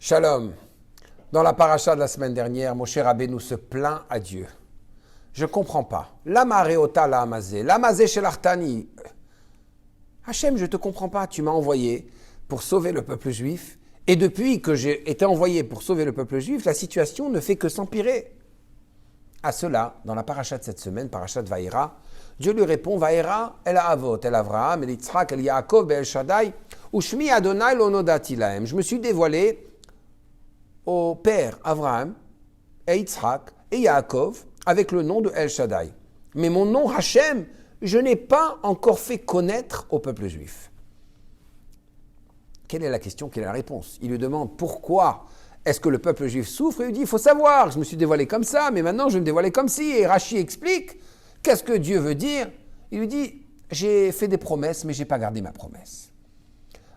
Shalom. Dans la paracha de la semaine dernière, Moshe Rabbeinu se plaint à Dieu. Je ne comprends pas. Lama areota la amazé, l'amazé chez l'artani. Hachem, je ne te comprends pas. Tu m'as envoyé pour sauver le peuple juif. Et depuis que j'ai été envoyé pour sauver le peuple juif, la situation ne fait que s'empirer. À cela, dans la paracha de cette semaine, paracha de Vaïra, Dieu lui répond, Vaïra, el Avot, el Avraham, el Yitzhak, el Yaakov, el Shaddai, Ushmi Adonai lo nodati lahem. Je me suis dévoilé au père Avraham, et Yitzhak, et Yaakov, avec le nom de El Shaddai. Mais mon nom, Hachem, je n'ai pas encore fait connaître au peuple juif. Quelle est la question? Quelle est la réponse? Il lui demande pourquoi est-ce que le peuple juif souffre? Et il lui dit, il faut savoir, je me suis dévoilé comme ça, mais maintenant je vais me dévoiler comme ci. Et Rashi explique, qu'est-ce que Dieu veut dire? Il lui dit, j'ai fait des promesses, mais je n'ai pas gardé ma promesse.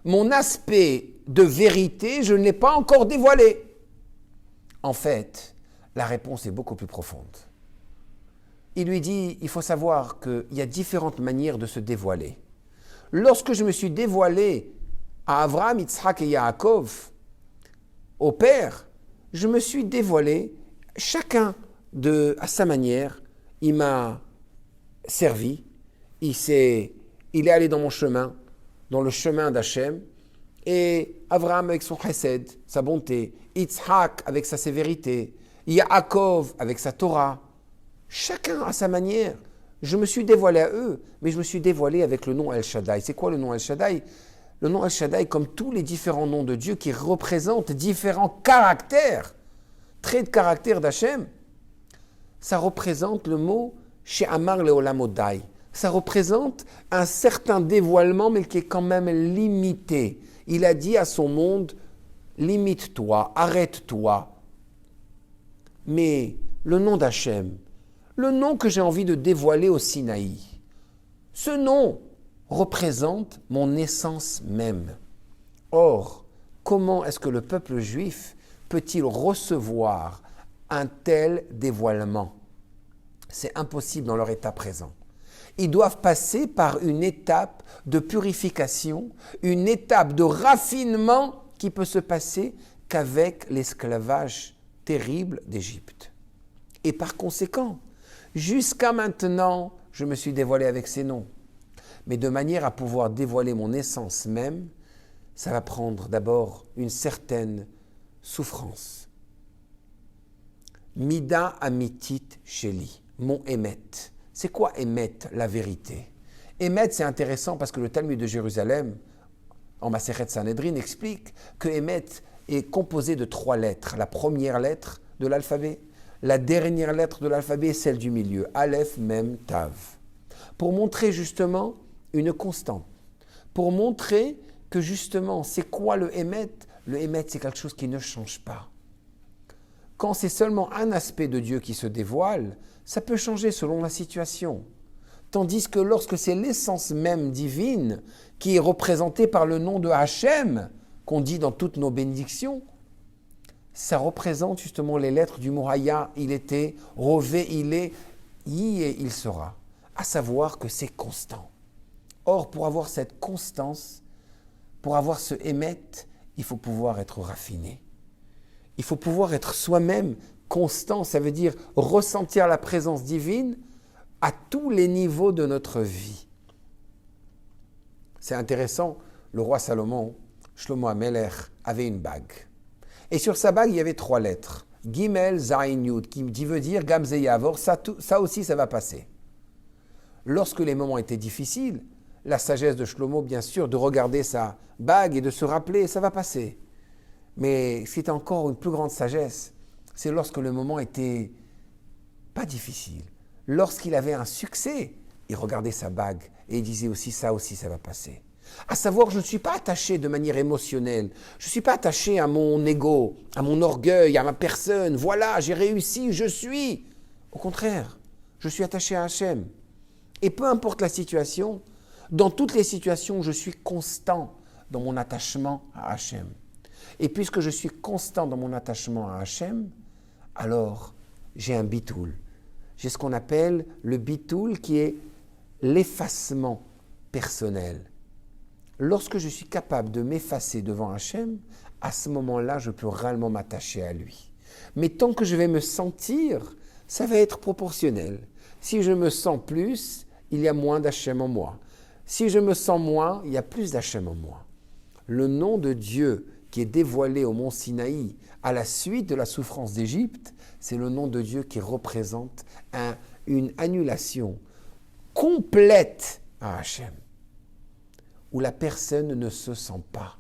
Mon aspect de vérité, je ne l'ai pas encore dévoilé. En fait, la réponse est beaucoup plus profonde. Il lui dit, il faut savoir qu'il y a différentes manières de se dévoiler. Lorsque je me suis dévoilé à Avraham, Yitzhak et Yaakov, au Père, je me suis dévoilé, chacun à sa manière, il m'a servi, il est allé dans mon chemin, dans le chemin d'Hachem, et Avraham avec son chesed, sa bonté, Yitzhak avec sa sévérité, Yaakov avec sa Torah, chacun à sa manière. Je me suis dévoilé à eux, mais je me suis dévoilé avec le nom El Shaddai. C'est quoi le nom El Shaddai? Le nom El Shaddai, comme tous les différents noms de Dieu qui représentent différents caractères, traits de caractère d'Hachem, ça représente le mot She'amar leolamodai. Ça représente un certain dévoilement, mais qui est quand même limité. Il a dit à son monde, limite-toi, arrête-toi. Mais le nom d'Hachem, le nom que j'ai envie de dévoiler au Sinaï, ce nom représente mon essence même. Or, comment est-ce que le peuple juif peut-il recevoir un tel dévoilement? C'est impossible dans leur état présent. Ils doivent passer par une étape de purification, une étape de raffinement qui peut se passer qu'avec l'esclavage terrible d'Égypte. Et par conséquent, jusqu'à maintenant, je me suis dévoilé avec ces noms. Mais de manière à pouvoir dévoiler mon essence même, ça va prendre d'abord une certaine souffrance. Mida amitit sheli, mon émet. C'est quoi émet, la vérité? Émet, c'est intéressant parce que le Talmud de Jérusalem, en Masechet Sanhedrin, explique que émet est composé de 3 lettres. La première lettre de l'alphabet, la dernière lettre de l'alphabet est celle du milieu, Aleph, Mem, Tav. Pour montrer justement une constante. Pour montrer que justement, c'est quoi le émet? Le émet, c'est quelque chose qui ne change pas. Quand c'est seulement un aspect de Dieu qui se dévoile, ça peut changer selon la situation. Tandis que lorsque c'est l'essence même divine qui est représentée par le nom de Hachem, qu'on dit dans toutes nos bénédictions, ça représente justement les lettres du mot Haya, il était, Rové, il est, Yi et il sera. À savoir que c'est constant. Or, pour avoir cette constance, pour avoir ce émet, il faut pouvoir être raffiné. Il faut pouvoir être soi-même constant, ça veut dire ressentir la présence divine à tous les niveaux de notre vie. C'est intéressant, le roi Salomon, Shlomo HaMelech, avait une bague. Et sur sa bague, il y avait 3 lettres. Gimel, Zayin, Yud, qui veut dire Gamze Yavor, ça aussi, ça va passer. Lorsque les moments étaient difficiles, la sagesse de Shlomo, bien sûr, de regarder sa bague et de se rappeler, ça va passer. Mais ce qui est encore une plus grande sagesse, c'est lorsque le moment était pas difficile. Lorsqu'il avait un succès, il regardait sa bague et il disait aussi, ça va passer. À savoir, je ne suis pas attaché de manière émotionnelle. Je ne suis pas attaché à mon ego, à mon orgueil, à ma personne. Voilà, j'ai réussi, je suis. Au contraire, je suis attaché à Hachem. Et peu importe la situation, dans toutes les situations, je suis constant dans mon attachement à Hachem. Et puisque je suis constant dans mon attachement à Hachem, alors j'ai un bitoul. J'ai ce qu'on appelle le bitoul qui est l'effacement personnel. Lorsque je suis capable de m'effacer devant Hachem, à ce moment-là, je peux réellement m'attacher à lui. Mais tant que je vais me sentir, ça va être proportionnel. Si je me sens plus, il y a moins d'Hachem en moi. Si je me sens moins, il y a plus d'Hachem en moi. Le nom de Dieu qui est dévoilé au mont Sinaï à la suite de la souffrance d'Égypte, c'est le nom de Dieu qui représente une annulation complète à Hachem, où la personne ne se sent pas.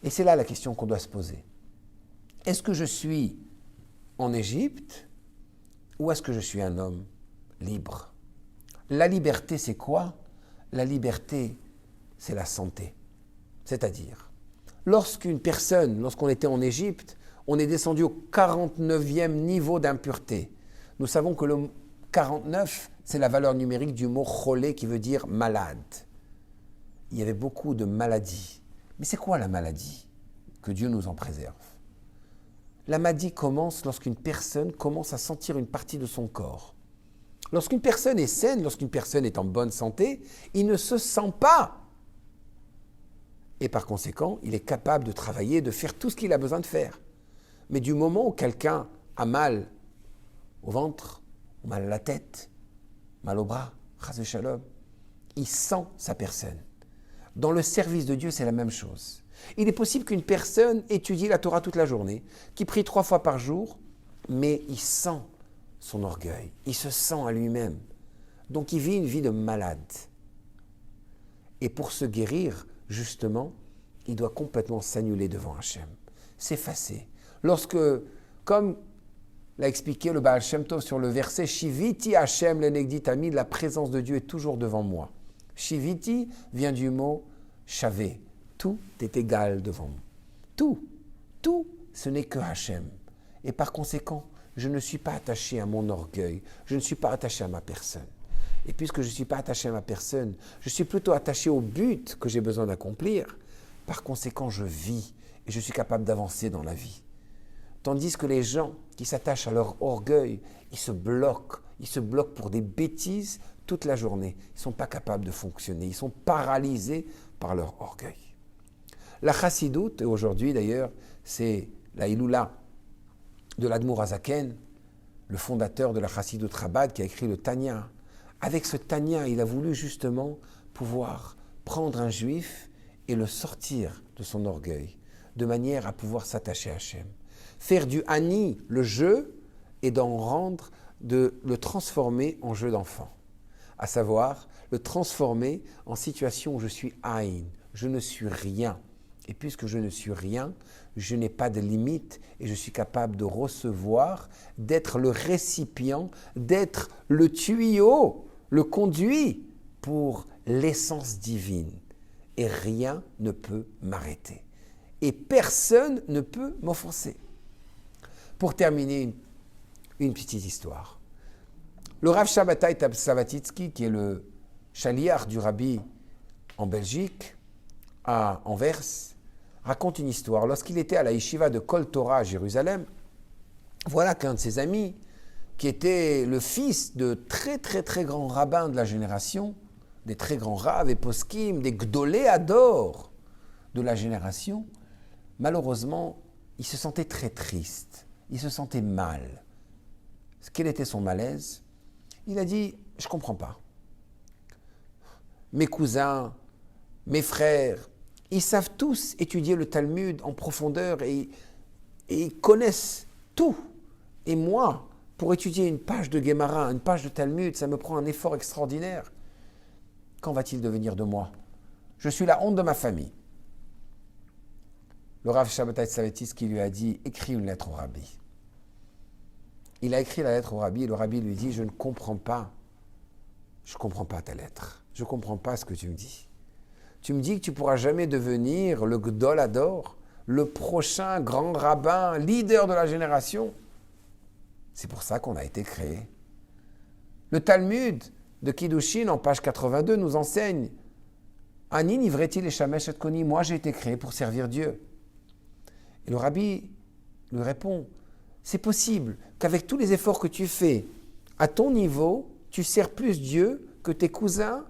Et c'est là la question qu'on doit se poser. Est-ce que je suis en Égypte ou est-ce que je suis un homme libre? La liberté, c'est quoi? La liberté, c'est la santé. C'est-à-dire, lorsqu'on était en Égypte, on est descendu au 49e niveau d'impureté. Nous savons que le 49, c'est la valeur numérique du mot cholé qui veut dire malade. Il y avait beaucoup de maladies. Mais c'est quoi la maladie? Que Dieu nous en préserve. La maladie commence lorsqu'une personne commence à sentir une partie de son corps. Lorsqu'une personne est saine, lorsqu'une personne est en bonne santé, il ne se sent pas. Et par conséquent, il est capable de travailler, de faire tout ce qu'il a besoin de faire. Mais du moment où quelqu'un a mal au ventre, mal à la tête, mal au bras, chas v'shalom, il sent sa personne. Dans le service de Dieu, c'est la même chose. Il est possible qu'une personne étudie la Torah toute la journée, qui prie 3 fois par jour, mais il sent son orgueil, il se sent à lui-même. Donc il vit une vie de malade. Et pour se guérir, justement, il doit complètement s'annuler devant Hachem, s'effacer. Lorsque, comme l'a expliqué le Baal Shem Tov sur le verset « Shiviti Hachem lenegditami » la présence de Dieu est toujours devant moi. Shiviti vient du mot « shavé ». Tout est égal devant moi. Tout, ce n'est que Hachem. Et par conséquent, je ne suis pas attaché à mon orgueil, je ne suis pas attaché à ma personne. Et puisque je ne suis pas attaché à ma personne, je suis plutôt attaché au but que j'ai besoin d'accomplir. Par conséquent, je vis et je suis capable d'avancer dans la vie. Tandis que les gens qui s'attachent à leur orgueil, ils se bloquent pour des bêtises toute la journée. Ils ne sont pas capables de fonctionner, ils sont paralysés par leur orgueil. La chassidoute, et aujourd'hui d'ailleurs, c'est la Iloula de l'Admour Hazaken, le fondateur de la chassidoute Chabad qui a écrit le Tanya. Avec ce Tanya, il a voulu justement pouvoir prendre un juif et le sortir de son orgueil, de manière à pouvoir s'attacher à Hachem. Faire du Hani, le jeu, et de le transformer en jeu d'enfant. À savoir, le transformer en situation où je suis Aïn, je ne suis rien. Et puisque je ne suis rien, je n'ai pas de limite et je suis capable de recevoir, d'être le récipient, d'être le tuyau, le conduit pour l'essence divine. Et rien ne peut m'arrêter. Et personne ne peut m'offenser. Pour terminer, une petite histoire. Le Rav Shabbatai Savatitsky, qui est le chaliar du rabbi en Belgique, à Anvers, raconte une histoire. Lorsqu'il était à la yeshiva de Kol Torah à Jérusalem, voilà qu'un de ses amis, qui était le fils de très très très grands rabbins de la génération, des très grands raves et poskim, des gdolé ador de la génération, malheureusement, il se sentait très triste, il se sentait mal. Quel était son malaise? Il a dit, je ne comprends pas. Mes cousins, mes frères, ils savent tous étudier le Talmud en profondeur et ils connaissent tout. Et moi, pour étudier une page de Gemara, une page de Talmud, ça me prend un effort extraordinaire. Qu'en va-t-il devenir de moi? Je suis la honte de ma famille. Le Rav Shabbatai Savatitsky lui a dit, écris une lettre au rabbi. Il a écrit la lettre au rabbi et le rabbi lui dit, je ne comprends pas ta lettre. Je ne comprends pas ce que tu me dis. Tu me dis que tu ne pourras jamais devenir le Gdol Ador, le prochain grand rabbin, leader de la génération. C'est pour ça qu'on a été créé. Le Talmud de Kiddushin, en page 82, nous enseigne Ani nivretil et shamesh et koni, moi j'ai été créé pour servir Dieu. Et le rabbi lui répond, c'est possible qu'avec tous les efforts que tu fais, à ton niveau, tu sers plus Dieu que tes cousins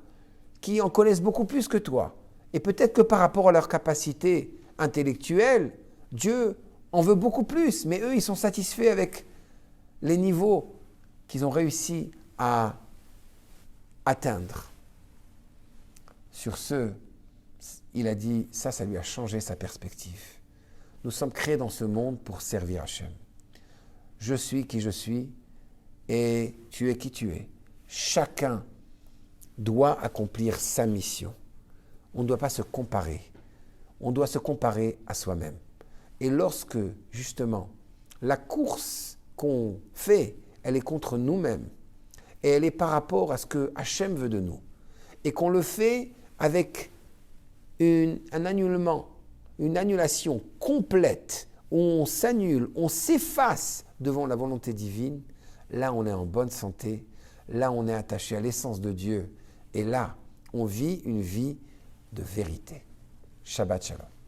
qui en connaissent beaucoup plus que toi. Et peut-être que par rapport à leur capacité intellectuelle, Dieu en veut beaucoup plus, mais eux, ils sont satisfaits avec les niveaux qu'ils ont réussi à atteindre. Sur ce, il a dit, ça lui a changé sa perspective. Nous sommes créés dans ce monde pour servir Hachem. Je suis qui je suis et tu es qui tu es. Chacun doit accomplir sa mission. On ne doit pas se comparer. On doit se comparer à soi-même. Et lorsque, justement, la course qu'on fait, elle est contre nous-mêmes, et elle est par rapport à ce que Hachem veut de nous, et qu'on le fait avec un annulement, une annulation complète, où on s'annule, on s'efface devant la volonté divine, là on est en bonne santé, là on est attaché à l'essence de Dieu, et là on vit une vie de vérité. Shabbat Shalom.